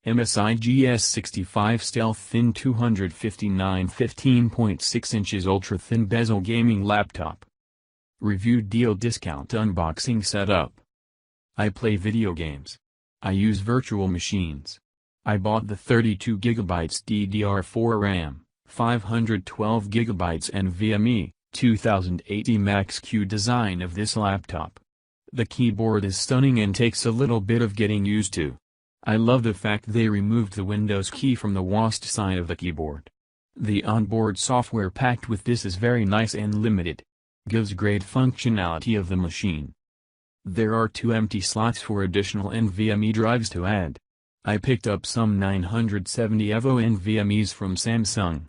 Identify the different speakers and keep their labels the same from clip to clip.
Speaker 1: MSI GS65 Stealth Thin 259 15.6 inches Ultra Thin Bezel Gaming Laptop. Review Deal Discount Unboxing Setup. I play video games. I use virtual machines. I bought the 32GB DDR4 RAM, 512GB NVMe, 2080 Max-Q design of this laptop. The keyboard is stunning and takes a little bit of getting used to. I love the fact they removed the Windows key from the WASD side of the keyboard. The onboard software packed with this is very nice and limited. Gives great functionality of the machine. There are 2 empty slots for additional NVMe drives to add. I picked up some 970 EVO NVMe's from Samsung.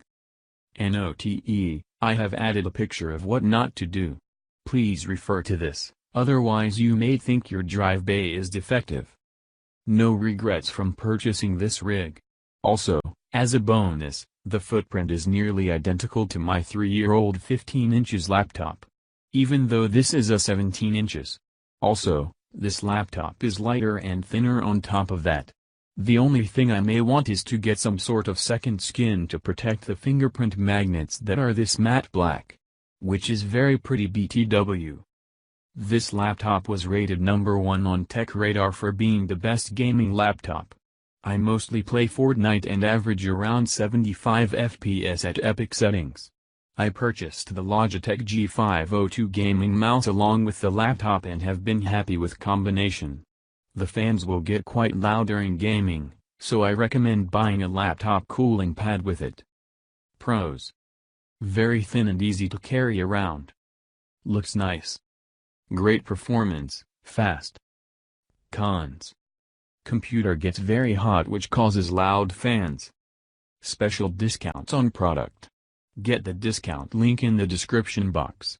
Speaker 1: NOTE, I have added a picture of what not to do. Please refer to this, otherwise you may think your drive bay is defective. No regrets from purchasing this rig. Also, as a bonus, the footprint is nearly identical to my 3-year-old 15 inches laptop. Even though this is a 17 inches. Also, this laptop is lighter and thinner on top of that. The only thing I may want is to get some sort of second skin to protect the fingerprint magnets that are this matte black. Which is very pretty BTW. This laptop was rated #1 on TechRadar for being the best gaming laptop. I mostly play Fortnite and average around 75 FPS at epic settings. I purchased the Logitech G502 gaming mouse along with the laptop and have been happy with combination. The fans will get quite loud during gaming, so I recommend buying a laptop cooling pad with it. Pros. Very thin and easy to carry around. Looks nice. Great performance, fast. Cons. Computer gets very hot which causes loud fans. Special discounts on product. Get the discount link in the description box.